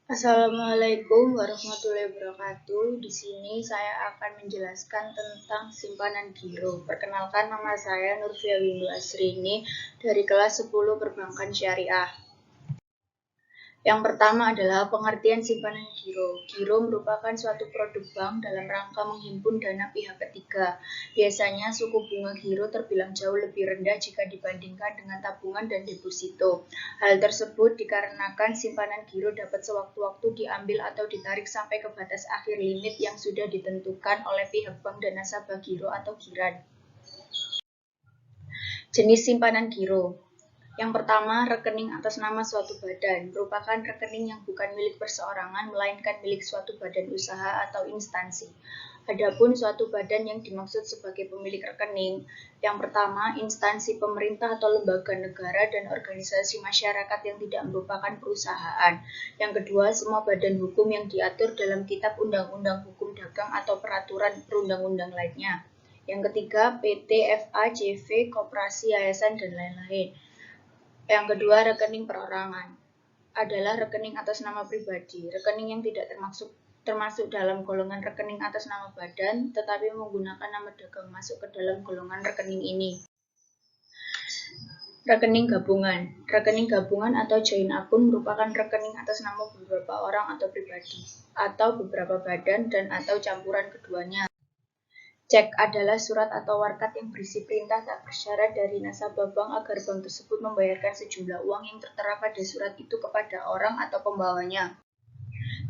Assalamualaikum warahmatullahi wabarakatuh. Di sini saya akan menjelaskan tentang simpanan giro. Perkenalkan, nama saya Nurfia Windu Asrini dari kelas 10 Perbankan Syariah. Yang pertama adalah pengertian simpanan giro. Giro merupakan suatu produk bank dalam rangka menghimpun dana pihak ketiga. Biasanya suku bunga giro terbilang jauh lebih rendah jika dibandingkan dengan tabungan dan deposito. Hal tersebut dikarenakan simpanan giro dapat sewaktu-waktu diambil atau ditarik sampai ke batas akhir limit yang sudah ditentukan oleh pihak bank dan nasabah giro atau giran. Jenis simpanan giro. Yang pertama, rekening atas nama suatu badan merupakan rekening yang bukan milik perseorangan, melainkan milik suatu badan usaha atau instansi. Adapun suatu badan yang dimaksud sebagai pemilik rekening, yang pertama, instansi pemerintah atau lembaga negara dan organisasi masyarakat yang tidak merupakan perusahaan. Yang kedua, semua badan hukum yang diatur dalam Kitab Undang-Undang Hukum Dagang atau peraturan perundang-undang lainnya. Yang ketiga, PT, FA, JV, koperasi, yayasan, dan lain-lain. Yang kedua, rekening perorangan adalah rekening atas nama pribadi. Rekening yang tidak termasuk dalam golongan rekening atas nama badan, tetapi menggunakan nama dagang masuk ke dalam golongan rekening ini. Rekening gabungan. Rekening gabungan atau joint akun merupakan rekening atas nama beberapa orang atau pribadi, atau beberapa badan dan atau campuran keduanya. Cek adalah surat atau warkat yang berisi perintah tak bersyarat dari nasabah bank agar bank tersebut membayarkan sejumlah uang yang tertera pada surat itu kepada orang atau pembawanya.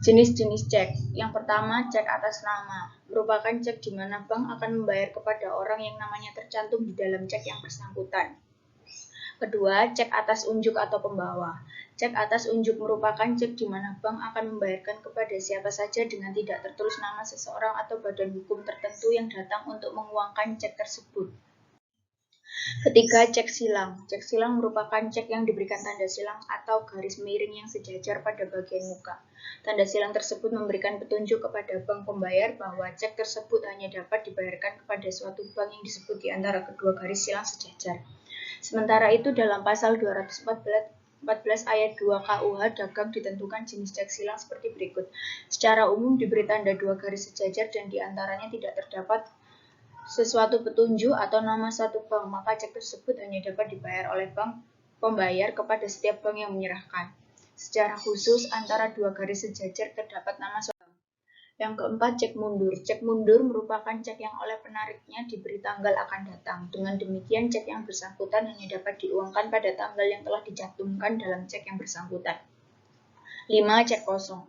Jenis-jenis cek. Yang pertama, cek atas nama. Merupakan cek di mana bank akan membayar kepada orang yang namanya tercantum di dalam cek yang bersangkutan. Kedua, cek atas unjuk atau pembawa. Cek atas unjuk merupakan cek di mana bank akan membayarkan kepada siapa saja dengan tidak tertulis nama seseorang atau badan hukum tertentu yang datang untuk menguangkan cek tersebut. Ketiga, cek silang. Cek silang merupakan cek yang diberikan tanda silang atau garis miring yang sejajar pada bagian muka. Tanda silang tersebut memberikan petunjuk kepada bank pembayar bahwa cek tersebut hanya dapat dibayarkan kepada suatu bank yang disebut di antara kedua garis silang sejajar. Sementara itu dalam pasal 214 ayat 2 KUH Dagang ditentukan jenis cek silang seperti berikut. Secara umum diberi tanda dua garis sejajar dan diantaranya tidak terdapat sesuatu petunjuk atau nama satu bank, maka cek tersebut hanya dapat dibayar oleh bank pembayar kepada setiap bank yang menyerahkan. Secara khusus antara dua garis sejajar terdapat nama suatu. Yang keempat, cek mundur. Cek mundur merupakan cek yang oleh penariknya diberi tanggal akan datang. Dengan demikian, cek yang bersangkutan hanya dapat diuangkan pada tanggal yang telah dicantumkan dalam cek yang bersangkutan. 5. Cek kosong.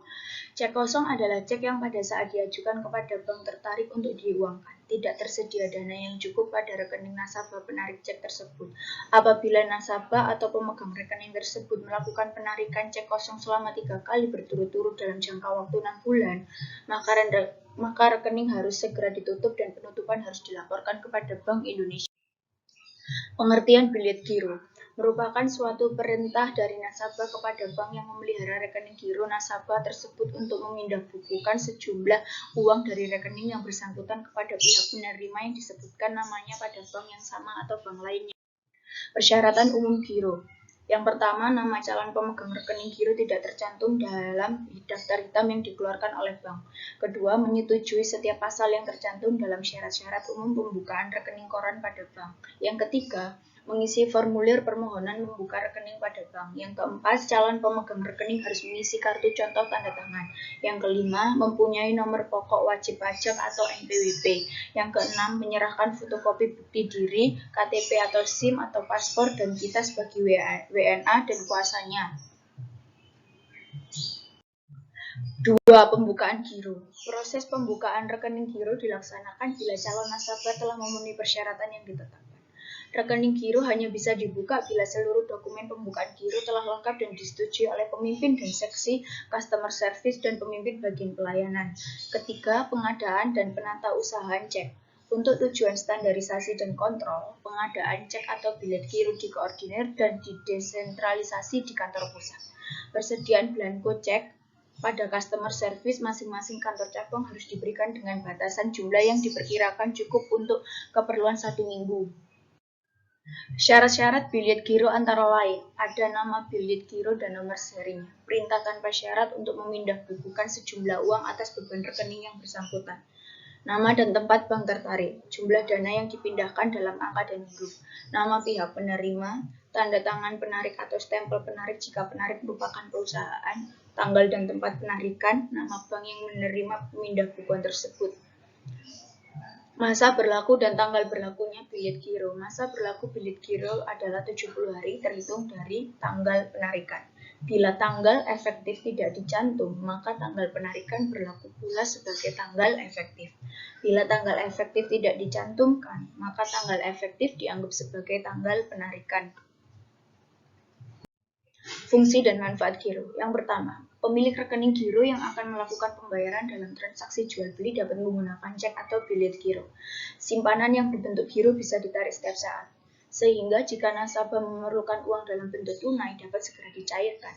Cek kosong adalah cek yang pada saat diajukan kepada bank tertarik untuk diuangkan. Tidak tersedia dana yang cukup pada rekening nasabah penarik cek tersebut. Apabila nasabah atau pemegang rekening tersebut melakukan penarikan cek kosong selama 3 kali berturut-turut dalam jangka waktu 6 bulan, maka rekening harus segera ditutup dan penutupan harus dilaporkan kepada Bank Indonesia. Pengertian bilet giro merupakan suatu perintah dari nasabah kepada bank yang memelihara rekening giro nasabah tersebut untuk memindahbukukan sejumlah uang dari rekening yang bersangkutan kepada pihak penerima yang disebutkan namanya pada bank yang sama atau bank lainnya. Persyaratan umum giro. Yang pertama, nama calon pemegang rekening giro tidak tercantum dalam daftar hitam yang dikeluarkan oleh bank. Kedua, menyetujui setiap pasal yang tercantum dalam syarat-syarat umum pembukaan rekening koran pada bank. Yang ketiga, mengisi formulir permohonan membuka rekening pada bank. Yang keempat, calon pemegang rekening harus mengisi kartu contoh tanda tangan. Yang kelima, mempunyai nomor pokok wajib pajak atau NPWP. Yang keenam, menyerahkan fotokopi bukti diri, KTP atau SIM atau paspor dan kita sebagai WNA dan kuasanya. 2. Pembukaan giro. Proses pembukaan rekening giro dilaksanakan bila calon nasabah telah memenuhi persyaratan yang ditetapkan. Rekening giro hanya bisa dibuka bila seluruh dokumen pembukaan giro telah lengkap dan disetujui oleh pemimpin dan seksi customer service dan pemimpin bagian pelayanan. Ketiga, pengadaan dan penata usahaan cek. Untuk tujuan standarisasi dan kontrol, pengadaan cek atau bilet giro dikoordinir dan didesentralisasi di kantor pusat. Persediaan blanko cek pada customer service masing-masing kantor cabang harus diberikan dengan batasan jumlah yang diperkirakan cukup untuk keperluan 1 minggu. Syarat-syarat bilet giro antara lain, ada nama bilet giro dan nomor serinya, perintah tanpa syarat untuk memindah bukukan sejumlah uang atas beban rekening yang bersangkutan, nama dan tempat bank tertarik, jumlah dana yang dipindahkan dalam angka dan huruf, nama pihak penerima, tanda tangan penarik atau stempel penarik jika penarik merupakan perusahaan, tanggal dan tempat penarikan, nama bank yang menerima pemindah bukuan tersebut. Masa berlaku dan tanggal berlakunya bilet giro. Masa berlaku bilet giro adalah 70 hari terhitung dari tanggal penarikan. Bila tanggal efektif tidak dicantum, maka tanggal penarikan berlaku pula sebagai tanggal efektif. Bila tanggal efektif tidak dicantumkan, maka tanggal efektif dianggap sebagai tanggal penarikan. Fungsi dan manfaat giro. Yang pertama, pemilik rekening giro yang akan melakukan pembayaran dalam transaksi jual beli dapat menggunakan cek atau bilet giro. Simpanan yang berbentuk giro bisa ditarik setiap saat, sehingga jika nasabah memerlukan uang dalam bentuk tunai dapat segera dicairkan.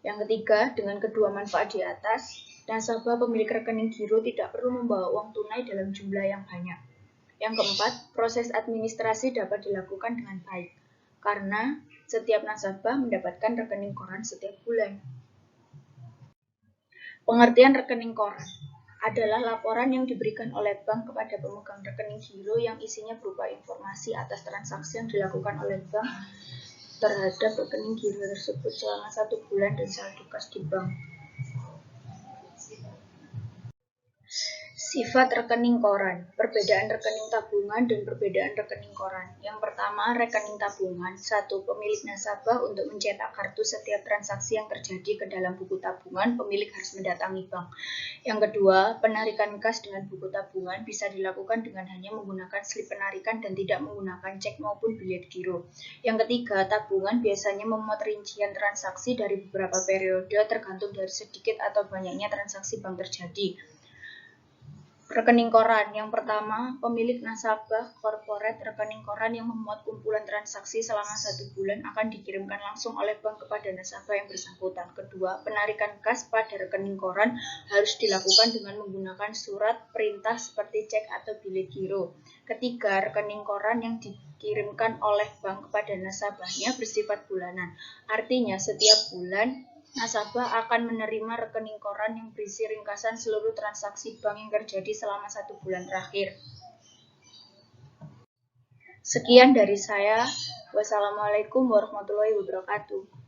Yang ketiga, dengan kedua manfaat di atas, nasabah pemilik rekening giro tidak perlu membawa uang tunai dalam jumlah yang banyak. Yang keempat, proses administrasi dapat dilakukan dengan baik, karena setiap nasabah mendapatkan rekening koran setiap bulan. Pengertian rekening koran adalah laporan yang diberikan oleh bank kepada pemegang rekening giro yang isinya berupa informasi atas transaksi yang dilakukan oleh bank terhadap rekening giro tersebut selama 1 bulan dan saldo kas di bank. Sifat rekening koran, perbedaan rekening tabungan dan perbedaan rekening koran. Yang pertama, rekening tabungan. 1. Pemilik nasabah untuk mencetak kartu setiap transaksi yang terjadi ke dalam buku tabungan, pemilik harus mendatangi bank. Yang kedua, penarikan kas dengan buku tabungan bisa dilakukan dengan hanya menggunakan slip penarikan dan tidak menggunakan cek maupun bilet giro. Yang ketiga, tabungan biasanya memuat rincian transaksi dari beberapa periode tergantung dari sedikit atau banyaknya transaksi bank terjadi. Rekening koran. Yang pertama, pemilik nasabah korporat rekening koran yang memuat kumpulan transaksi selama 1 bulan akan dikirimkan langsung oleh bank kepada nasabah yang bersangkutan. Kedua, penarikan kas pada rekening koran harus dilakukan dengan menggunakan surat perintah seperti cek atau bilet giro. Ketiga, rekening koran yang dikirimkan oleh bank kepada nasabahnya bersifat bulanan. Artinya, setiap bulan nasabah akan menerima rekening koran yang berisi ringkasan seluruh transaksi bank yang terjadi selama 1 bulan terakhir. Sekian dari saya. Wassalamualaikum warahmatullahi wabarakatuh.